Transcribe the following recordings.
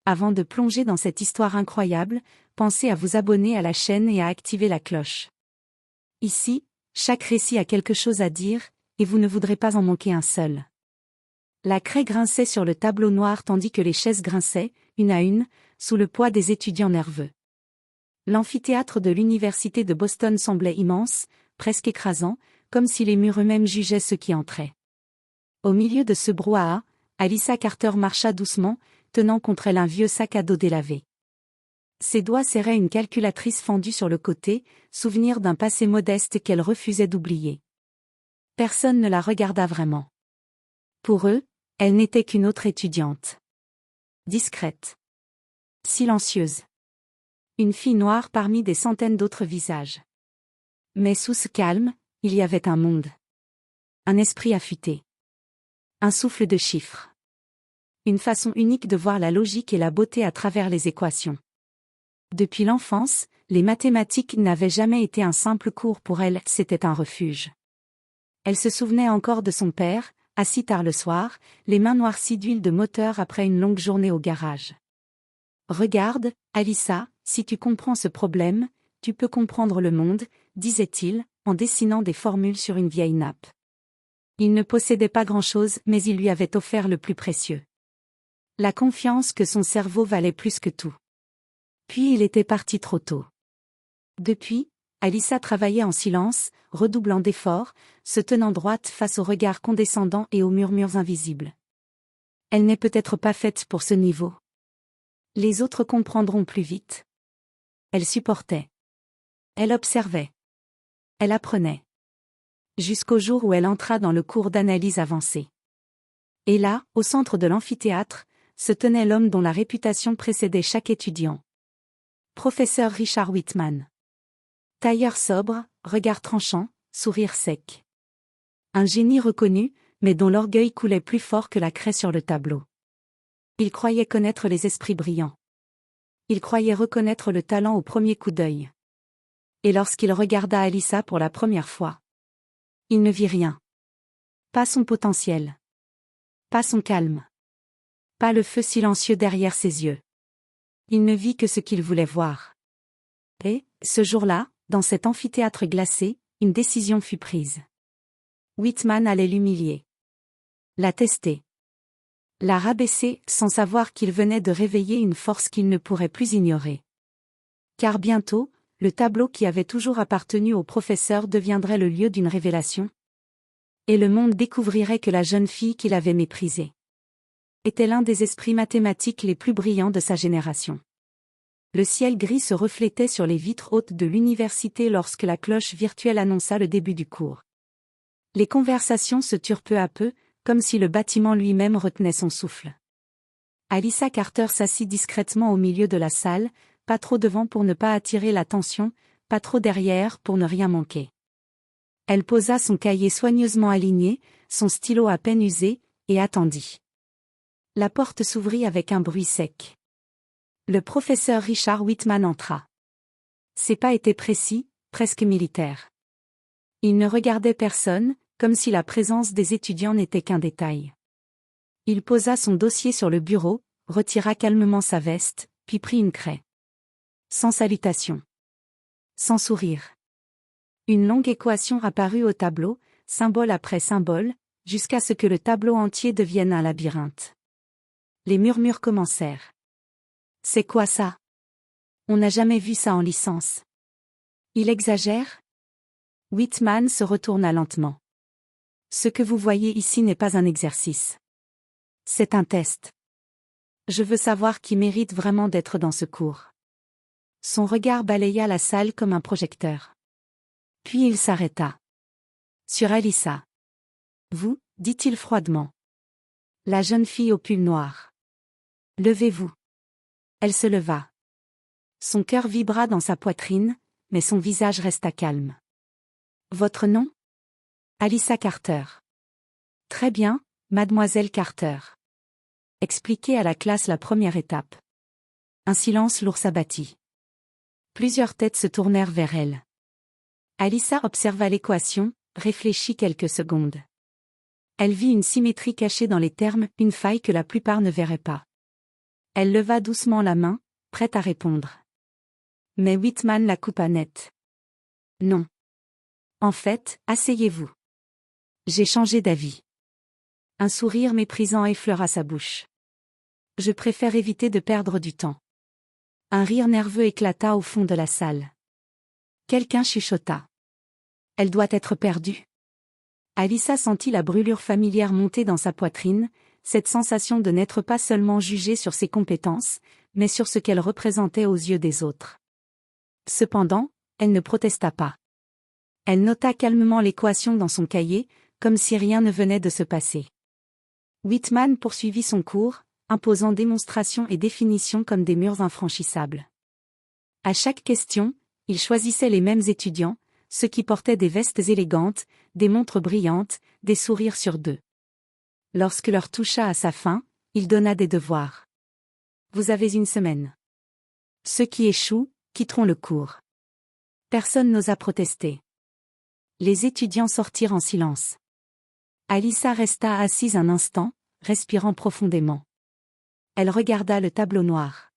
avant de plonger dans cette histoire incroyable, pensez à vous abonner à la chaîne et à activer la cloche. Ici, chaque récit a quelque chose à dire, et vous ne voudrez pas en manquer un seul. La craie grinçait sur le tableau noir tandis que les chaises grinçaient, une à une, sous le poids des étudiants nerveux. L'amphithéâtre de l'université de Boston semblait immense, presque écrasant, comme si les murs eux-mêmes jugeaient ceux qui entraient. Au milieu de ce brouhaha, Alyssa Carter marcha doucement, tenant contre elle un vieux sac à dos délavé. Ses doigts serraient une calculatrice fendue sur le côté, souvenir d'un passé modeste qu'elle refusait d'oublier. Personne ne la regarda vraiment. Pour eux, elle n'était qu'une autre étudiante. Discrète. Silencieuse. Une fille noire parmi des centaines d'autres visages. Mais sous ce calme, il y avait un monde. Un esprit affûté. Un souffle de chiffres. Une façon unique de voir la logique et la beauté à travers les équations. Depuis l'enfance, les mathématiques n'avaient jamais été un simple cours pour elle, c'était un refuge. Elle se souvenait encore de son père, assis tard le soir, les mains noircies d'huile de moteur après une longue journée au garage. « Regarde, Alyssa, si tu comprends ce problème, tu peux comprendre le monde, » disait-il, en dessinant des formules sur une vieille nappe. Il ne possédait pas grand-chose, mais il lui avait offert le plus précieux. La confiance que son cerveau valait plus que tout. Puis il était parti trop tôt. Depuis, Alyssa travaillait en silence, redoublant d'efforts, se tenant droite face aux regards condescendants et aux murmures invisibles. Elle n'est peut-être pas faite pour ce niveau. Les autres comprendront plus vite. Elle supportait. Elle observait. Elle apprenait. Jusqu'au jour où elle entra dans le cours d'analyse avancée. Et là, au centre de l'amphithéâtre, se tenait l'homme dont la réputation précédait chaque étudiant. Professeur Richard Whitman. Tailleur sobre, regard tranchant, sourire sec. Un génie reconnu, mais dont l'orgueil coulait plus fort que la craie sur le tableau. Il croyait connaître les esprits brillants. Il croyait reconnaître le talent au premier coup d'œil. Et lorsqu'il regarda Alyssa pour la première fois, il ne vit rien. Pas son potentiel. Pas son calme. Pas le feu silencieux derrière ses yeux. Il ne vit que ce qu'il voulait voir. Et, ce jour-là, dans cet amphithéâtre glacé, une décision fut prise. Whitman allait l'humilier. La tester. La rabaisser, sans savoir qu'il venait de réveiller une force qu'il ne pourrait plus ignorer. Car bientôt, le tableau qui avait toujours appartenu au professeur deviendrait le lieu d'une révélation. Et le monde découvrirait que la jeune fille qu'il avait méprisée était l'un des esprits mathématiques les plus brillants de sa génération. Le ciel gris se reflétait sur les vitres hautes de l'université lorsque la cloche virtuelle annonça le début du cours. Les conversations se turent peu à peu, comme si le bâtiment lui-même retenait son souffle. Alyssa Carter s'assit discrètement au milieu de la salle, pas trop devant pour ne pas attirer l'attention, pas trop derrière pour ne rien manquer. Elle posa son cahier soigneusement aligné, son stylo à peine usé, et attendit. La porte s'ouvrit avec un bruit sec. Le professeur Richard Whitman entra. Ses pas étaient précis, presque militaires. Il ne regardait personne, comme si la présence des étudiants n'était qu'un détail. Il posa son dossier sur le bureau, retira calmement sa veste, puis prit une craie. Sans salutation. Sans sourire. Une longue équation apparut au tableau, symbole après symbole, jusqu'à ce que le tableau entier devienne un labyrinthe. Les murmures commencèrent. « C'est quoi ça? On n'a jamais vu ça en licence. Il exagère ?» Whitman se retourna lentement. « Ce que vous voyez ici n'est pas un exercice. C'est un test. Je veux savoir qui mérite vraiment d'être dans ce cours. » Son regard balaya la salle comme un projecteur. Puis il s'arrêta. Sur Alyssa. « Vous, » dit-il froidement. La jeune fille au pull noir. « Levez-vous. » Elle se leva. Son cœur vibra dans sa poitrine, mais son visage resta calme. « Votre nom ? » Alyssa Carter. « Très bien, mademoiselle Carter. » Expliquez à la classe la première étape. Un silence lourd s'abattit. Plusieurs têtes se tournèrent vers elle. Alyssa observa l'équation, réfléchit quelques secondes. Elle vit une symétrie cachée dans les termes, une faille que la plupart ne verraient pas. Elle leva doucement la main, prête à répondre. Mais Whitman la coupa net. Non. En fait, asseyez-vous. J'ai changé d'avis. Un sourire méprisant effleura sa bouche. Je préfère éviter de perdre du temps. Un rire nerveux éclata au fond de la salle. Quelqu'un chuchota. Elle doit être perdue. Alyssa sentit la brûlure familière monter dans sa poitrine, cette sensation de n'être pas seulement jugée sur ses compétences, mais sur ce qu'elle représentait aux yeux des autres. Cependant, elle ne protesta pas. Elle nota calmement l'équation dans son cahier, comme si rien ne venait de se passer. Whitman poursuivit son cours, imposant démonstration et définition comme des murs infranchissables. À chaque question, il choisissait les mêmes étudiants, ceux qui portaient des vestes élégantes, des montres brillantes, des sourires sur deux. Lorsque l'heure toucha à sa fin, il donna des devoirs. Vous avez une semaine. Ceux qui échouent, quitteront le cours. Personne n'osa protester. Les étudiants sortirent en silence. Alyssa resta assise un instant, respirant profondément. Elle regarda le tableau noir.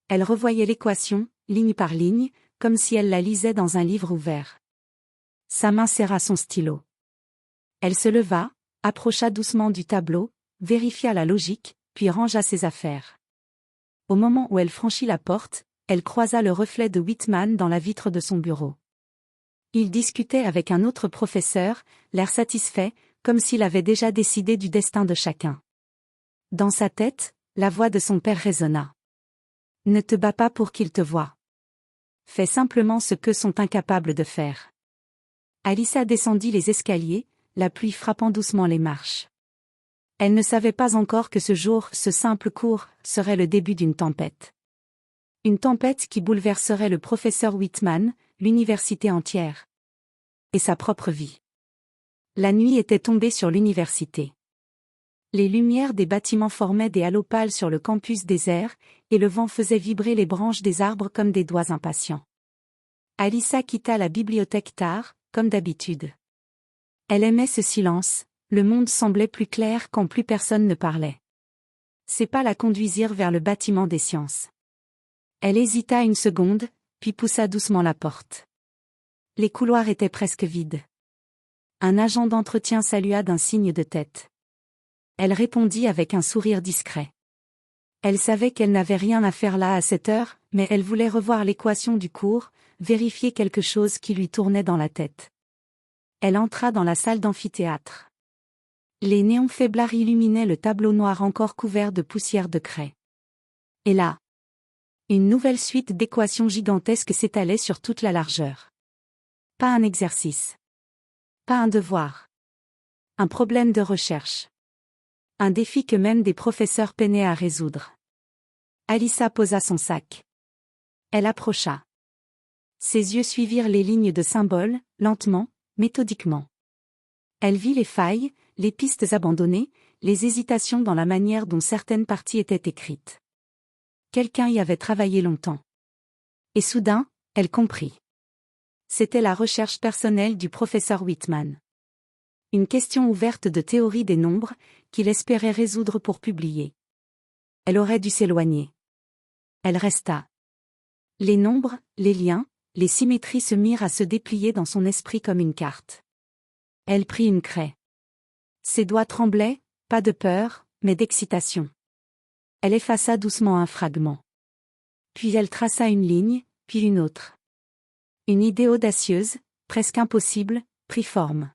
Elle revoyait l'équation, ligne par ligne, comme si elle la lisait dans un livre ouvert. Sa main serra son stylo. Elle se leva, approcha doucement du tableau, vérifia la logique, puis rangea ses affaires. Au moment où elle franchit la porte, elle croisa le reflet de Whitman dans la vitre de son bureau. Il discutait avec un autre professeur, l'air satisfait, comme s'il avait déjà décidé du destin de chacun. Dans sa tête, la voix de son père résonna. Ne te bats pas pour qu'il te voie. Fais simplement ce qu'eux sont incapables de faire. Alyssa descendit les escaliers, la pluie frappant doucement les marches. Elle ne savait pas encore que ce jour, ce simple cours, serait le début d'une tempête. Une tempête qui bouleverserait le professeur Whitman, l'université entière. Et sa propre vie. La nuit était tombée sur l'université. Les lumières des bâtiments formaient des halos pâles sur le campus désert, et le vent faisait vibrer les branches des arbres comme des doigts impatients. Alyssa quitta la bibliothèque tard, comme d'habitude. Elle aimait ce silence, le monde semblait plus clair quand plus personne ne parlait. Ses pas la conduisirent vers le bâtiment des sciences. Elle hésita une seconde, puis poussa doucement la porte. Les couloirs étaient presque vides. Un agent d'entretien salua d'un signe de tête. Elle répondit avec un sourire discret. Elle savait qu'elle n'avait rien à faire là à cette heure, mais elle voulait revoir l'équation du cours, vérifier quelque chose qui lui tournait dans la tête. Elle entra dans la salle d'amphithéâtre. Les néons faiblards illuminaient le tableau noir encore couvert de poussière de craie. Et là, une nouvelle suite d'équations gigantesques s'étalait sur toute la largeur. Pas un exercice. Pas un devoir. Un problème de recherche. Un défi que même des professeurs peinaient à résoudre. Alyssa posa son sac. Elle approcha. Ses yeux suivirent les lignes de symboles, lentement, méthodiquement. Elle vit les failles, les pistes abandonnées, les hésitations dans la manière dont certaines parties étaient écrites. Quelqu'un y avait travaillé longtemps. Et soudain, elle comprit. C'était la recherche personnelle du professeur Whitman. Une question ouverte de théorie des nombres, qu'il espérait résoudre pour publier. Elle aurait dû s'éloigner. Elle resta. Les nombres, les liens, les symétries se mirent à se déplier dans son esprit comme une carte. Elle prit une craie. Ses doigts tremblaient, pas de peur, mais d'excitation. Elle effaça doucement un fragment. Puis elle traça une ligne, puis une autre. Une idée audacieuse, presque impossible, prit forme.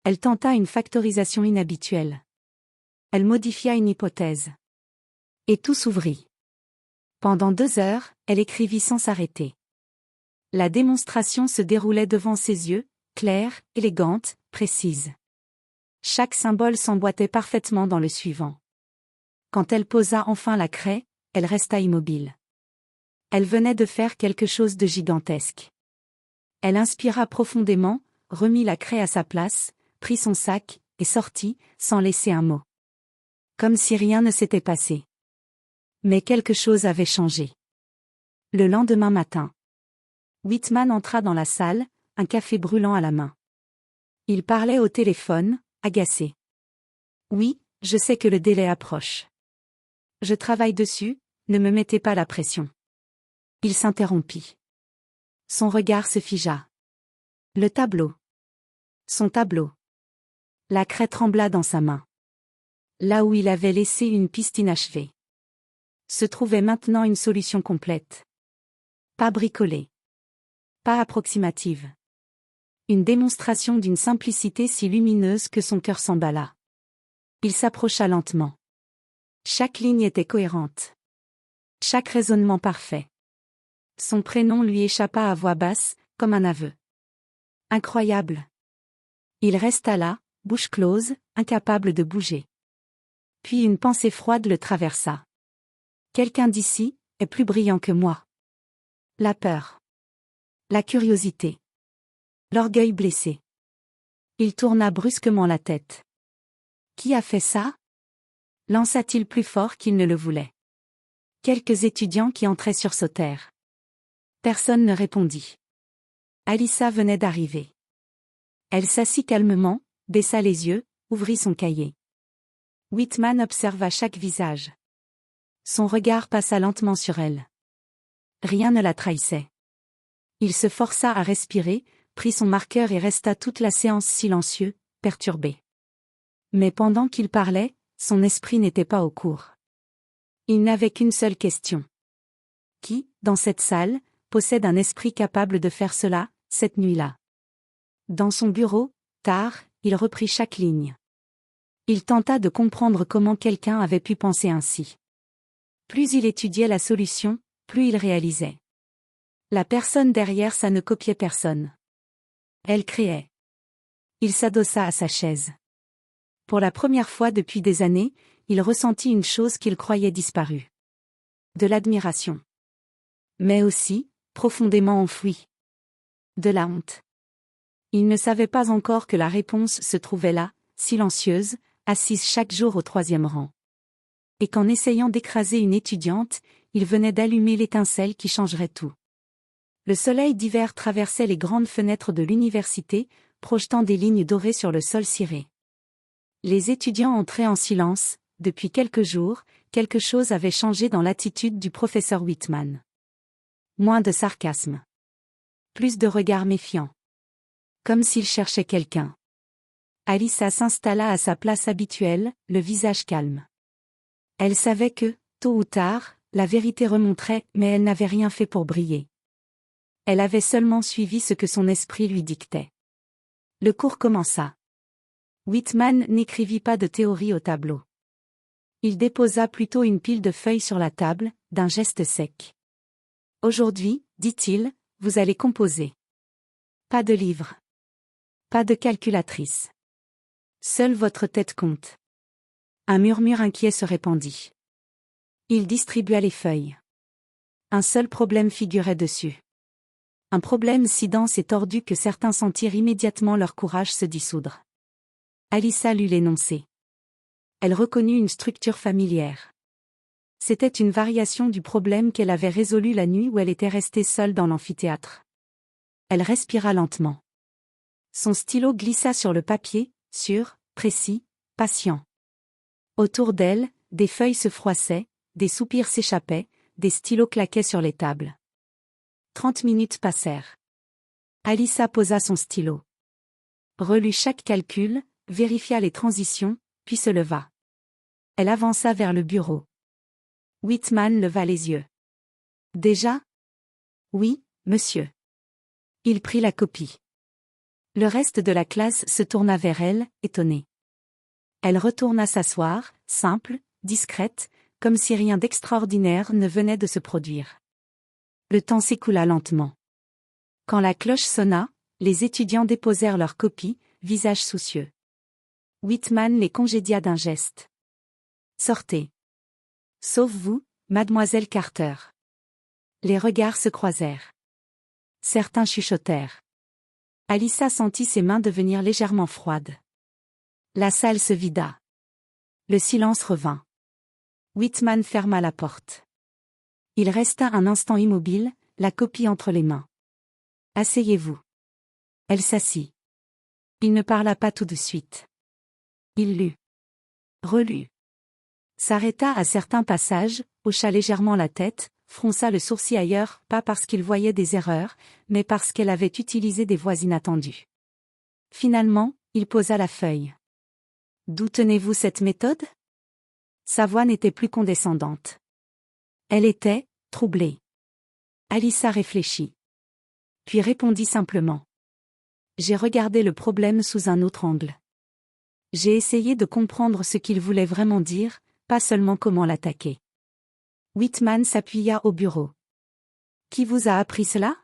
Elle tenta une factorisation inhabituelle. Elle modifia une hypothèse. Et tout s'ouvrit. Pendant 2 heures, elle écrivit sans s'arrêter. La démonstration se déroulait devant ses yeux, claire, élégante, précise. Chaque symbole s'emboîtait parfaitement dans le suivant. Quand elle posa enfin la craie, elle resta immobile. Elle venait de faire quelque chose de gigantesque. Elle inspira profondément, remit la craie à sa place, prit son sac, et sortit, sans laisser un mot. Comme si rien ne s'était passé. Mais quelque chose avait changé. Le lendemain matin. Whitman entra dans la salle, un café brûlant à la main. Il parlait au téléphone, agacé. Oui, je sais que le délai approche. Je travaille dessus, ne me mettez pas la pression. Il s'interrompit. Son regard se figea. Le tableau. Son tableau. La craie trembla dans sa main. Là où il avait laissé une piste inachevée, se trouvait maintenant une solution complète. Pas bricolée. Pas approximative. Une démonstration d'une simplicité si lumineuse que son cœur s'emballa. Il s'approcha lentement. Chaque ligne était cohérente. Chaque raisonnement parfait. Son prénom lui échappa à voix basse, comme un aveu. Incroyable. Il resta là, bouche close, incapable de bouger. Puis une pensée froide le traversa. Quelqu'un d'ici est plus brillant que moi. La peur. La curiosité. L'orgueil blessé. Il tourna brusquement la tête. Qui a fait ça? Lança-t-il plus fort qu'il ne le voulait. Quelques étudiants qui entraient sursautèrent. Personne ne répondit. Alyssa venait d'arriver. Elle s'assit calmement, baissa les yeux, ouvrit son cahier. Whitman observa chaque visage. Son regard passa lentement sur elle. Rien ne la trahissait. Il se força à respirer, prit son marqueur et resta toute la séance silencieux, perturbé. Mais pendant qu'il parlait, son esprit n'était pas au court. Il n'avait qu'une seule question. Qui, dans cette salle, possède un esprit capable de faire cela, cette nuit-là? Dans son bureau, tard, il reprit chaque ligne. Il tenta de comprendre comment quelqu'un avait pu penser ainsi. Plus il étudiait la solution, plus il réalisait. La personne derrière ça ne copiait personne. Elle créait. Il s'adossa à sa chaise. Pour la première fois depuis des années, il ressentit une chose qu'il croyait disparue. De l'admiration. Mais aussi, profondément enfouie. De la honte. Il ne savait pas encore que la réponse se trouvait là, silencieuse, assise chaque jour au 3e rang. Et qu'en essayant d'écraser une étudiante, il venait d'allumer l'étincelle qui changerait tout. Le soleil d'hiver traversait les grandes fenêtres de l'université, projetant des lignes dorées sur le sol ciré. Les étudiants entraient en silence. Depuis quelques jours, quelque chose avait changé dans l'attitude du professeur Whitman. Moins de sarcasme. Plus de regards méfiants. Comme s'il cherchait quelqu'un. Alyssa s'installa à sa place habituelle, le visage calme. Elle savait que, tôt ou tard, la vérité remonterait, mais elle n'avait rien fait pour briller. Elle avait seulement suivi ce que son esprit lui dictait. Le cours commença. Whitman n'écrivit pas de théorie au tableau. Il déposa plutôt une pile de feuilles sur la table, d'un geste sec. Aujourd'hui, dit-il, vous allez composer. Pas de livre. Pas de calculatrice. Seule votre tête compte. Un murmure inquiet se répandit. Il distribua les feuilles. Un seul problème figurait dessus. Un problème si dense et tordu que certains sentirent immédiatement leur courage se dissoudre. Alyssa lut l'énoncé. Elle reconnut une structure familière. C'était une variation du problème qu'elle avait résolu la nuit où elle était restée seule dans l'amphithéâtre. Elle respira lentement. Son stylo glissa sur le papier, sûr, précis, patient. Autour d'elle, des feuilles se froissaient, des soupirs s'échappaient, des stylos claquaient sur les tables. 30 minutes passèrent. Alyssa posa son stylo. Relut chaque calcul, vérifia les transitions, puis se leva. Elle avança vers le bureau. Whitman leva les yeux. Déjà? Oui, monsieur. Il prit la copie. Le reste de la classe se tourna vers elle, étonnée. Elle retourna s'asseoir, simple, discrète, comme si rien d'extraordinaire ne venait de se produire. Le temps s'écoula lentement. Quand la cloche sonna, les étudiants déposèrent leurs copies, visage soucieux. Whitman les congédia d'un geste. Sortez. Sauf vous, mademoiselle Carter. Les regards se croisèrent. Certains chuchotèrent. Alyssa sentit ses mains devenir légèrement froides. La salle se vida. Le silence revint. Whitman ferma la porte. Il resta un instant immobile, la copie entre les mains. Asseyez-vous. Elle s'assit. Il ne parla pas tout de suite. Il lut. Relut. S'arrêta à certains passages, hocha légèrement la tête, fronça le sourcil ailleurs, pas parce qu'il voyait des erreurs, mais parce qu'elle avait utilisé des voix inattendues. Finalement, il posa la feuille. D'où tenez-vous cette méthode? Sa voix n'était plus condescendante. Elle était troublée. Alyssa réfléchit. Puis répondit simplement. J'ai regardé le problème sous un autre angle. J'ai essayé de comprendre ce qu'il voulait vraiment dire, pas seulement comment l'attaquer. Whitman s'appuya au bureau. Qui vous a appris cela?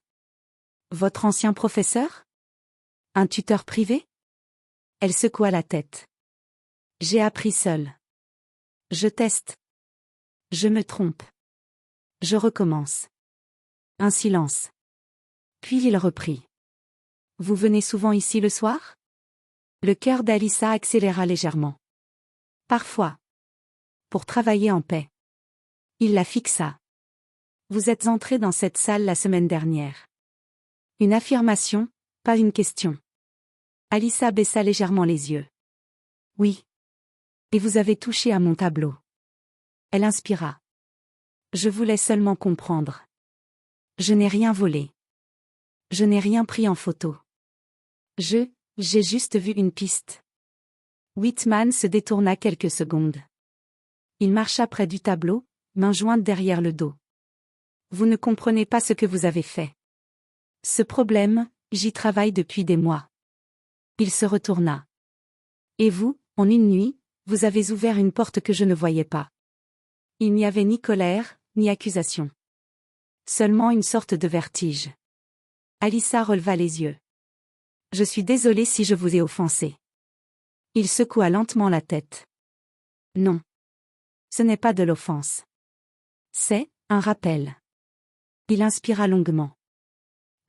Votre ancien professeur? Un tuteur privé? Elle secoua la tête. J'ai appris seul. Je teste. Je me trompe. Je recommence. Un silence. Puis il reprit. Vous venez souvent ici le soir? Le cœur d'Alyssa accéléra légèrement. Parfois. Pour travailler en paix. Il la fixa. Vous êtes entré dans cette salle la semaine dernière. Une affirmation, pas une question. Alyssa baissa légèrement les yeux. Oui. Et vous avez touché à mon tableau. Elle inspira. Je voulais seulement comprendre. Je n'ai rien volé. Je n'ai rien pris en photo. J'ai juste vu une piste. Whitman se détourna quelques secondes. Il marcha près du tableau, main jointe derrière le dos. Vous ne comprenez pas ce que vous avez fait. Ce problème, j'y travaille depuis des mois. Il se retourna. Et vous, en une nuit, vous avez ouvert une porte que je ne voyais pas. Il n'y avait ni colère, ni accusation. Seulement une sorte de vertige. Alyssa releva les yeux. Je suis désolée si je vous ai offensé. Il secoua lentement la tête. Non. Ce n'est pas de l'offense. C'est un rappel. Il inspira longuement.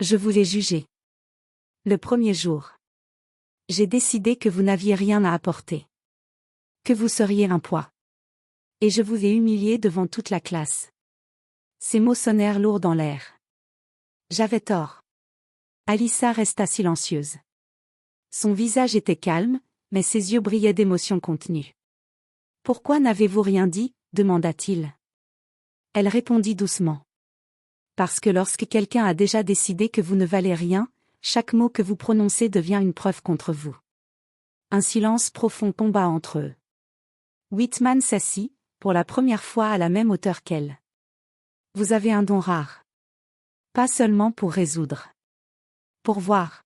Je vous ai jugé. Le premier jour. J'ai décidé que vous n'aviez rien à apporter. Que vous seriez un poids. Et je vous ai humilié devant toute la classe. Ces mots sonnèrent lourds dans l'air. J'avais tort. Alyssa resta silencieuse. Son visage était calme, mais ses yeux brillaient d'émotions contenues. Pourquoi n'avez-vous rien dit? Demanda-t-il. Elle répondit doucement. Parce que lorsque quelqu'un a déjà décidé que vous ne valez rien, chaque mot que vous prononcez devient une preuve contre vous. Un silence profond tomba entre eux. Whitman s'assit, pour la première fois à la même hauteur qu'elle. Vous avez un don rare. Pas seulement pour résoudre. Pour voir.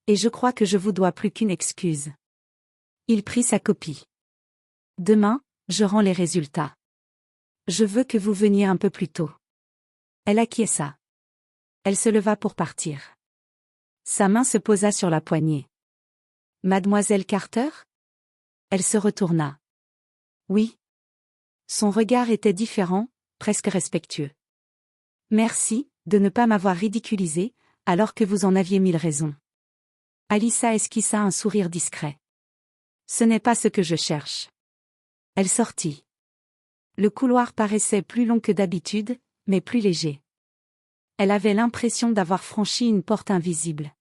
Et je crois que je vous dois plus qu'une excuse. Il prit sa copie. Demain, je rends les résultats. Je veux que vous veniez un peu plus tôt. Elle acquiesça. Elle se leva pour partir. Sa main se posa sur la poignée. Mademoiselle Carter? Elle se retourna. Oui. Son regard était différent, presque respectueux. Merci, de ne pas m'avoir ridiculisé, alors que vous en aviez mille raisons. Alyssa esquissa un sourire discret. Ce n'est pas ce que je cherche. Elle sortit. Le couloir paraissait plus long que d'habitude, mais plus léger. Elle avait l'impression d'avoir franchi une porte invisible.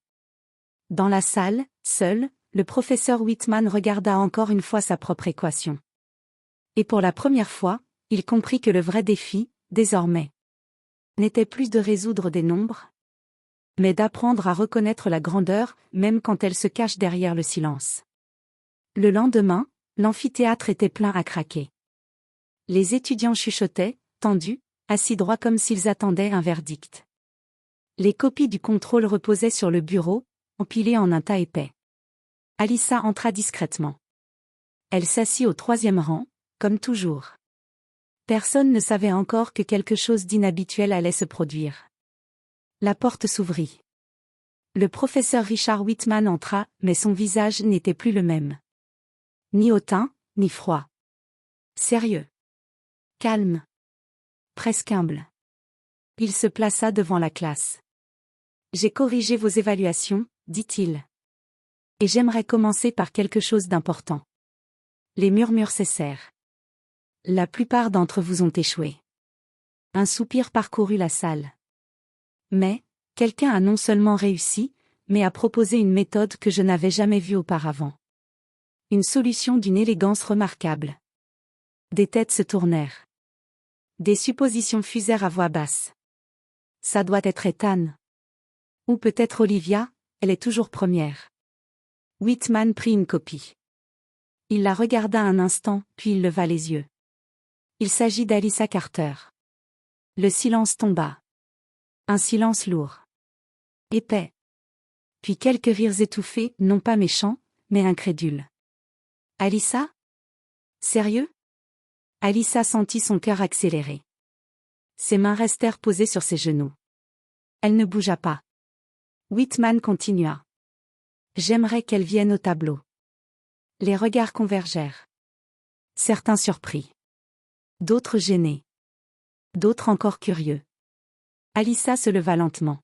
Dans la salle, seul, le professeur Whitman regarda encore une fois sa propre équation. Et pour la première fois, il comprit que le vrai défi, désormais, n'était plus de résoudre des nombres, mais d'apprendre à reconnaître la grandeur, même quand elle se cache derrière le silence. Le lendemain, l'amphithéâtre était plein à craquer. Les étudiants chuchotaient, tendus, assis droits comme s'ils attendaient un verdict. Les copies du contrôle reposaient sur le bureau, empilées en un tas épais. Alyssa entra discrètement. Elle s'assit au 3e rang, comme toujours. Personne ne savait encore que quelque chose d'inhabituel allait se produire. La porte s'ouvrit. Le professeur Richard Whitman entra, mais son visage n'était plus le même. Ni hautain, ni froid. Sérieux. Calme. Presque humble. Il se plaça devant la classe. J'ai corrigé vos évaluations, dit-il. Et j'aimerais commencer par quelque chose d'important. Les murmures cessèrent. La plupart d'entre vous ont échoué. Un soupir parcourut la salle. Mais, quelqu'un a non seulement réussi, mais a proposé une méthode que je n'avais jamais vue auparavant. Une solution d'une élégance remarquable. Des têtes se tournèrent. Des suppositions fusèrent à voix basse. Ça doit être Ethan. Ou peut-être Olivia, elle est toujours première. Whitman prit une copie. Il la regarda un instant, puis il leva les yeux. Il s'agit d'Alyssa Carter. Le silence tomba. Un silence lourd. Épais. Puis quelques rires étouffés, non pas méchants, mais incrédules. Alyssa? Sérieux? Alyssa sentit son cœur accélérer. Ses mains restèrent posées sur ses genoux. Elle ne bougea pas. Whitman continua. J'aimerais qu'elle vienne au tableau. Les regards convergèrent. Certains surpris. D'autres gênés. D'autres encore curieux. Alyssa se leva lentement.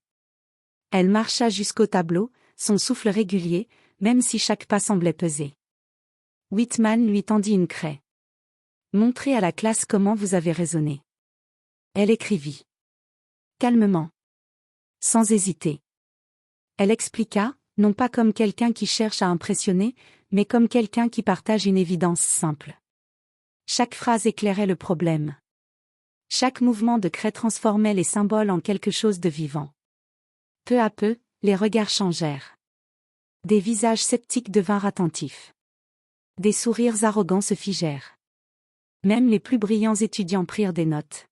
Elle marcha jusqu'au tableau, son souffle régulier, même si chaque pas semblait peser. Whitman lui tendit une craie. Montrez à la classe comment vous avez raisonné. Elle écrivit. Calmement. Sans hésiter. Elle expliqua, non pas comme quelqu'un qui cherche à impressionner, mais comme quelqu'un qui partage une évidence simple. Chaque phrase éclairait le problème. Chaque mouvement de craie transformait les symboles en quelque chose de vivant. Peu à peu, les regards changèrent. Des visages sceptiques devinrent attentifs. Des sourires arrogants se figèrent. Même les plus brillants étudiants prirent des notes.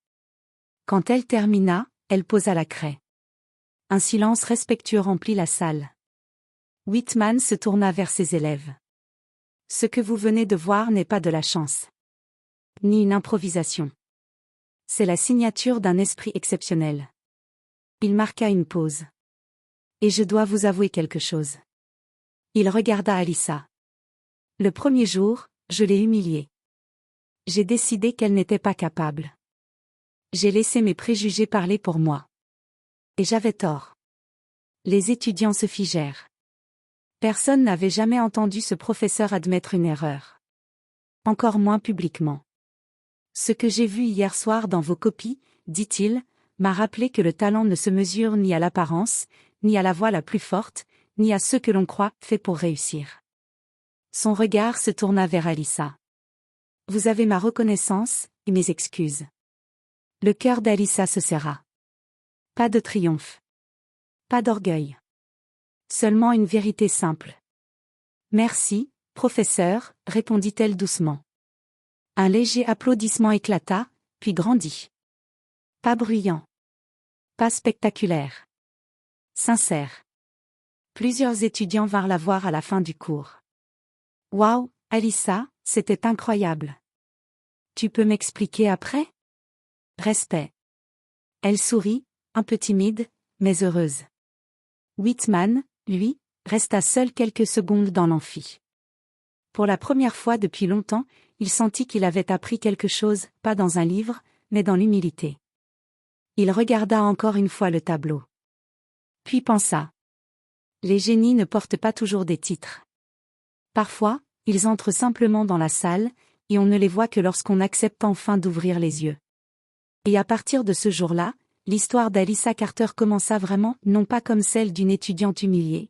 Quand elle termina, elle posa la craie. Un silence respectueux remplit la salle. Whitman se tourna vers ses élèves. Ce que vous venez de voir n'est pas de la chance. Ni une improvisation. C'est la signature d'un esprit exceptionnel. Il marqua une pause. Et je dois vous avouer quelque chose. Il regarda Alyssa. Le premier jour, je l'ai humiliée. J'ai décidé qu'elle n'était pas capable. J'ai laissé mes préjugés parler pour moi. Et j'avais tort. Les étudiants se figèrent. Personne n'avait jamais entendu ce professeur admettre une erreur. Encore moins publiquement. Ce que j'ai vu hier soir dans vos copies, dit-il, m'a rappelé que le talent ne se mesure ni à l'apparence, ni à la voix la plus forte, ni à ce que l'on croit fait pour réussir. Son regard se tourna vers Alyssa. Vous avez ma reconnaissance, et mes excuses. Le cœur d'Alyssa se serra. Pas de triomphe. Pas d'orgueil. Seulement une vérité simple. Merci, professeur, répondit-elle doucement. Un léger applaudissement éclata, puis grandit. Pas bruyant. Pas spectaculaire. Sincère. Plusieurs étudiants vinrent la voir à la fin du cours. Waouh, Alyssa, c'était incroyable. Tu peux m'expliquer après? Respect. Elle sourit, un peu timide, mais heureuse. Whitman, lui, resta seul quelques secondes dans l'amphi. Pour la première fois depuis longtemps, il sentit qu'il avait appris quelque chose, pas dans un livre, mais dans l'humilité. Il regarda encore une fois le tableau. Puis pensa. Les génies ne portent pas toujours des titres. Parfois, ils entrent simplement dans la salle, et on ne les voit que lorsqu'on accepte enfin d'ouvrir les yeux. Et à partir de ce jour-là, l'histoire d'Alyssa Carter commença vraiment, non pas comme celle d'une étudiante humiliée,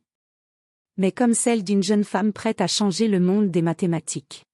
mais comme celle d'une jeune femme prête à changer le monde des mathématiques.